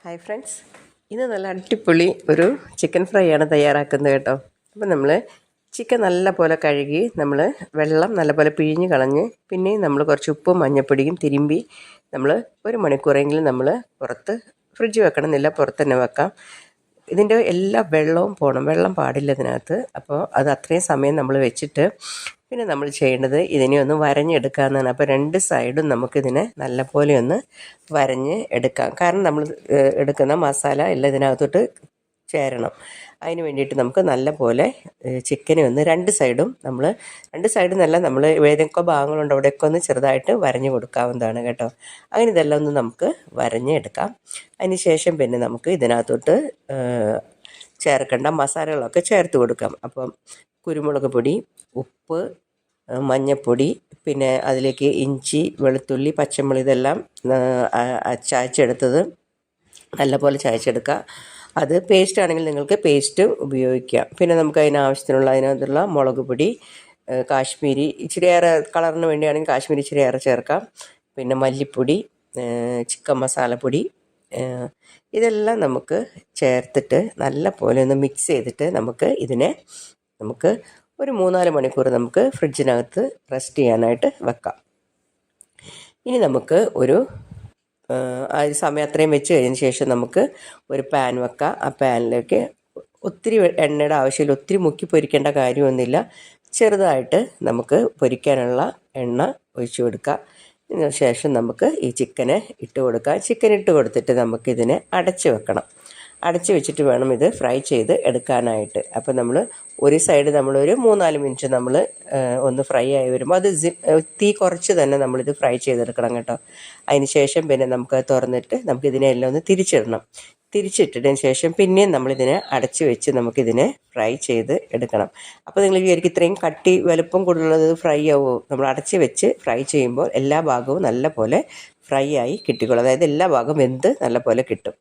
Hi friends, ഇന്ന് നല്ല അടിപൊളി ഒരു ചിക്കൻ ഫ്രൈ ആണ് തയ്യാറാക്കുന്നത് കേട്ടോ. അപ്പോൾ നമ്മൾ ചിക്കൻ നല്ല പോലെ കഴുകി നമ്മൾ വെള്ളം നല്ല പോലെ പിഴിഞ്ഞ് കളഞ്ഞ് പിന്നെ നമ്മൾ കുറച്ച് ഉപ്പും മഞ്ഞൾപ്പൊടിയും തിരുമ്പി നമ്മൾ 1 മണിക്കൂറെങ്കിലും നമ്മൾ പുറത്ത് ഫ്രിഡ്ജ് വെക്കണമെന്നില്ല, പുറത്ത് തന്നെ വെക്കാം. ഇതിൻ്റെ എല്ലാ വെള്ളവും പോകണം, വെള്ളം പാടില്ല ഇതിനകത്ത്. അപ്പോൾ അത് അത്രയും സമയം നമ്മൾ വെച്ചിട്ട് പിന്നെ നമ്മൾ ചെയ്യേണ്ടത് ഇതിനെ ഒന്ന് വരഞ്ഞെടുക്കാമെന്നാണ്. അപ്പോൾ 2 സൈഡും നമുക്കിതിനെ നല്ലപോലെ ഒന്ന് വരഞ്ഞ് എടുക്കാം. കാരണം നമ്മൾ എടുക്കുന്ന മസാല എല്ലാം ഇതിനകത്തോട്ട് ചേരണം. അതിന് വേണ്ടിയിട്ട് നമുക്ക് നല്ല പോലെ ചിക്കനെ ഒന്ന് 2 സൈഡും നമ്മൾ 2 സൈഡിൽ നിന്നല്ല, നമ്മൾ ഏതൊക്കെ ഭാഗങ്ങളുണ്ട് അവിടെയൊക്കെ ഒന്ന് ചെറുതായിട്ട് വരഞ്ഞ് കൊടുക്കാവുന്നതാണ് കേട്ടോ. അങ്ങനെ ഇതെല്ലാം ഒന്ന് നമുക്ക് വരഞ്ഞെടുക്കാം. അതിന് ശേഷം പിന്നെ നമുക്ക് ഇതിനകത്തോട്ട് ചേർക്കേണ്ട മസാലകളൊക്കെ ചേർത്ത് കൊടുക്കാം. അപ്പം കുരുമുളക് പൊടി, ഉപ്പ്, മഞ്ഞൾപ്പൊടി, പിന്നെ അതിലേക്ക് ഇഞ്ചി, വെളുത്തുള്ളി, പച്ചമുളക് ഇതെല്ലാം ചതച്ചെടുത്തത് നല്ലപോലെ ചതച്ചെടുക്കുക. അത് പേസ്റ്റ് ആണെങ്കിൽ നിങ്ങൾക്ക് പേസ്റ്റ് ഉപയോഗിക്കാം. പിന്നെ നമുക്ക് അതിനകത്തുള്ള മുളക് പൊടി, കാശ്മീരി ഇച്ചിരി ഏറെ കളറിന് വേണ്ടിയാണെങ്കിൽ കാശ്മീരി ഇച്ചിരി ഏറെ ചേർക്കാം. പിന്നെ മല്ലിപ്പൊടി, ചിക്കൻ മസാലപ്പൊടി, ഇതെല്ലാം നമുക്ക് ചേർത്തിട്ട് നല്ല പോലെ ഒന്ന് മിക്സ് ചെയ്തിട്ട് നമുക്ക് ഒരു 3-4 മണിക്കൂർ നമുക്ക് ഫ്രിഡ്ജിനകത്ത് റെസ്റ്റ് ചെയ്യാനായിട്ട് വെക്കാം. ഇനി നമുക്ക് ആ സമയം അത്രയും വെച്ച് കഴിഞ്ഞതിന് ശേഷം നമുക്ക് ഒരു പാൻ വെക്കാം. ആ പാനിലേക്ക് ഒത്തിരി എണ്ണയുടെ ആവശ്യമില്ല, ഒത്തിരി മുക്കി പൊരിക്കേണ്ട കാര്യമൊന്നുമില്ല. ചെറുതായിട്ട് നമുക്ക് പൊരിക്കാനുള്ള എണ്ണ ഒഴിച്ചു കൊടുക്കുക. ഇതിന് ശേഷം നമുക്ക് ഈ ചിക്കനെ ഇട്ട് കൊടുക്കാം. ചിക്കൻ ഇട്ട് കൊടുത്തിട്ട് നമുക്കിതിനെ അടച്ച് വെക്കണം. അടച്ച് വെച്ചിട്ട് വേണം ഇത് ഫ്രൈ ചെയ്ത് എടുക്കാനായിട്ട്. അപ്പോൾ നമ്മൾ ഒരു സൈഡ് നമ്മളൊരു 3-4 മിനിറ്റ് നമ്മൾ ഒന്ന് ഫ്രൈ ആയി വരുമ്പോൾ അത് തീ കുറച്ച് തന്നെ നമ്മളിത് ഫ്രൈ ചെയ്തെടുക്കണം കേട്ടോ. അതിന് ശേഷം പിന്നെ നമുക്ക് തുറന്നിട്ട് നമുക്കിതിനെല്ലാം ഒന്ന് തിരിച്ചിട്ടതിന് ശേഷം പിന്നെയും നമ്മളിതിനെ അടച്ച് വെച്ച് നമുക്കിതിനെ ഫ്രൈ ചെയ്ത് എടുക്കണം. അപ്പോൾ നിങ്ങൾ വിചാരിക്കും ഇത്രയും കട്ടി വലുപ്പം കൂടുതലുള്ളത് ഫ്രൈ ആവുമോ? നമ്മൾ അടച്ച് വെച്ച് ഫ്രൈ ചെയ്യുമ്പോൾ എല്ലാ ഭാഗവും നല്ല പോലെ ഫ്രൈ ആയി കിട്ടിക്കോളും. അതായത് എല്ലാ ഭാഗവും വെന്ത് നല്ല പോലെ കിട്ടും.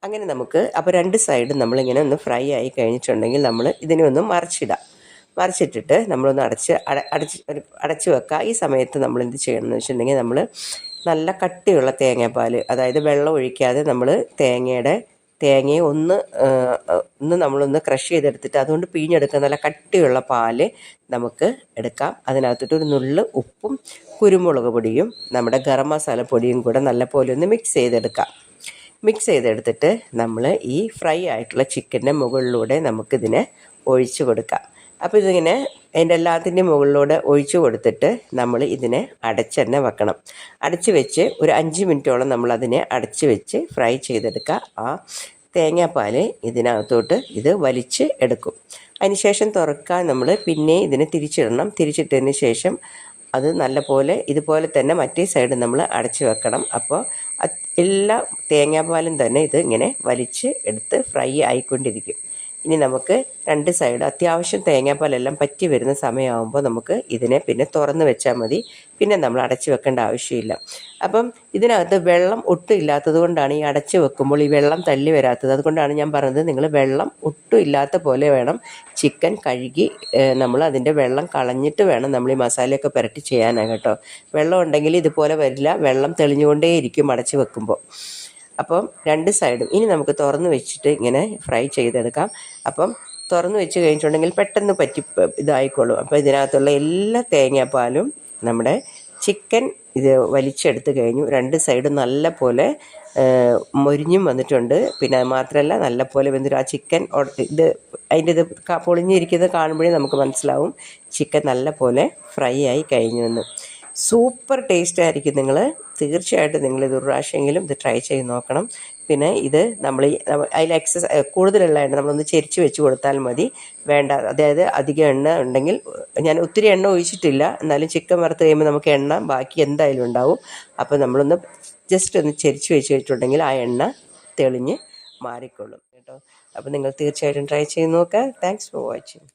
അങ്ങനെ നമുക്ക് അപ്പോൾ 2 സൈഡും നമ്മളിങ്ങനെ ഒന്ന് ഫ്രൈ ആയി കഴിഞ്ഞിട്ടുണ്ടെങ്കിൽ നമ്മൾ ഇതിനെ ഒന്ന് മറിച്ചിട്ടിട്ട് നമ്മളൊന്ന് അടച്ച് വെക്കുക. ഈ സമയത്ത് നമ്മൾ എന്ത് ചെയ്യണമെന്ന് വെച്ചിട്ടുണ്ടെങ്കിൽ നമ്മൾ നല്ല കട്ടിയുള്ള തേങ്ങാപ്പാൽ, അതായത് വെള്ളം ഒഴിക്കാതെ നമ്മൾ തേങ്ങയെ ഒന്ന് നമ്മളൊന്ന് ക്രഷ് ചെയ്തെടുത്തിട്ട് അതുകൊണ്ട് പിഴിഞ്ഞെടുക്കുക. നല്ല കട്ടിയുള്ള പാല് നമുക്ക് എടുക്കാം. അതിനകത്തോട്ട് ഒരു നുള്ള് ഉപ്പും കുരുമുളക് പൊടിയും നമ്മുടെ ഗരം മസാല പൊടിയും കൂടെ നല്ലപോലെ ഒന്ന് മിക്സ് ചെയ്തെടുത്തിട്ട് നമ്മൾ ഈ ഫ്രൈ ആയിട്ടുള്ള ചിക്കൻ്റെ മുകളിലൂടെ നമുക്കിതിനെ ഒഴിച്ച് കൊടുക്കാം. അപ്പോൾ ഇതിങ്ങനെ അതിൻ്റെ എല്ലാത്തിൻ്റെയും മുകളിലൂടെ ഒഴിച്ചു കൊടുത്തിട്ട് നമ്മൾ ഇതിനെ അടച്ച് തന്നെ വെക്കണം. അടച്ച് വെച്ച് ഒരു 5 മിനിറ്റോളം നമ്മളതിനെ അടച്ച് വെച്ച് ഫ്രൈ ചെയ്തെടുക്കുക. ആ തേങ്ങാപ്പാൽ ഇതിനകത്തോട്ട് ഇത് വലിച്ച് എടുക്കും. അതിനുശേഷം തുറക്കാൻ നമ്മൾ പിന്നെ ഇതിനെ തിരിച്ചിട്ടതിന് ശേഷം അത് നല്ലപോലെ ഇതുപോലെ തന്നെ മറ്റേ സൈഡ് നമ്മൾ അടച്ച് വെക്കണം. അപ്പോൾ എല്ലാ തേങ്ങാപ്പാലും തന്നെ ഇത് ഇങ്ങനെ വലിച്ച് എടുത്ത് ഫ്രൈ ആയിക്കൊണ്ടിരിക്കും. ഇനി നമുക്ക് 2 സൈഡ് അത്യാവശ്യം തേങ്ങാപ്പാലെല്ലാം പറ്റി വരുന്ന സമയമാകുമ്പോൾ നമുക്ക് ഇതിനെ പിന്നെ തുറന്ന് വെച്ചാൽ മതി. പിന്നെ നമ്മൾ അടച്ച് വെക്കേണ്ട ആവശ്യമില്ല. അപ്പം ഇതിനകത്ത് വെള്ളം ഒട്ടും ഇല്ലാത്തത് കൊണ്ടാണ് ഈ അടച്ച് വെക്കുമ്പോൾ ഈ വെള്ളം തള്ളി വരാത്തത്. അതുകൊണ്ടാണ് ഞാൻ പറഞ്ഞത് നിങ്ങൾ വെള്ളം ഒട്ടും ഇല്ലാത്ത പോലെ വേണം ചിക്കൻ കഴുകി നമ്മൾ അതിൻ്റെ വെള്ളം കളഞ്ഞിട്ട് വേണം നമ്മൾ ഈ മസാലയൊക്കെ പുരട്ടി ചെയ്യാനാണ് കേട്ടോ. വെള്ളം ഉണ്ടെങ്കിൽ ഇതുപോലെ വരില്ല, വെള്ളം തെളിഞ്ഞുകൊണ്ടേയിരിക്കും അടച്ച് വെക്കുമ്പോൾ. അപ്പം 2 സൈഡും ഇനി നമുക്ക് തുറന്ന് വെച്ചിട്ട് ഇങ്ങനെ ഫ്രൈ ചെയ്തെടുക്കാം. അപ്പം തുറന്ന് വെച്ച് കഴിഞ്ഞിട്ടുണ്ടെങ്കിൽ പെട്ടെന്ന് ഇതായിക്കോളും. അപ്പോൾ ഇതിനകത്തുള്ള എല്ലാ തേങ്ങാപ്പാലും നമ്മുടെ ചിക്കൻ ഇത് വലിച്ചെടുത്ത് കഴിഞ്ഞു. 2 സൈഡും നല്ല പോലെ മൊരിഞ്ഞും വന്നിട്ടുണ്ട്. പിന്നെ അത് മാത്രമല്ല നല്ല പോലെ വെന്തിട്ട് ആ ചിക്കൻ അതിൻ്റെ പൊളിഞ്ഞിരിക്കുന്നത് കാണുമ്പോഴേ നമുക്ക് മനസ്സിലാവും ചിക്കൻ നല്ല പോലെ ഫ്രൈ ആയി കഴിഞ്ഞു എന്ന്. സൂപ്പർ ടേസ്റ്റ് ആയിരിക്കും. തീർച്ചയായിട്ടും നിങ്ങളിത് ഒരു പ്രാവശ്യമെങ്കിലും ഇത് ട്രൈ ചെയ്ത് നോക്കണം. പിന്നെ ഇത് നമ്മൾ അതിൽ കൂടുതലുള്ളതായിട്ട് നമ്മളൊന്ന് ചെരിച്ച് വെച്ച് കൊടുത്താൽ മതി. അതായത് അധികം എണ്ണ ഉണ്ടെങ്കിൽ, ഞാൻ ഒത്തിരി എണ്ണ ഒഴിച്ചിട്ടില്ല, എന്നാലും ചിക്കൻ വറുത്ത് കഴിയുമ്പോൾ നമുക്ക് എണ്ണ ബാക്കി എന്തായാലും ഉണ്ടാവും. അപ്പോൾ നമ്മളൊന്ന് ജസ്റ്റ് ഒന്ന് ചെരിച്ച് വെച്ചിട്ടുണ്ടെങ്കിൽ ആ എണ്ണ തെളിഞ്ഞ് മാറിക്കൊള്ളും കേട്ടോ. അപ്പോൾ നിങ്ങൾ തീർച്ചയായിട്ടും ട്രൈ ചെയ്ത് നോക്കുക. Thanks for watching.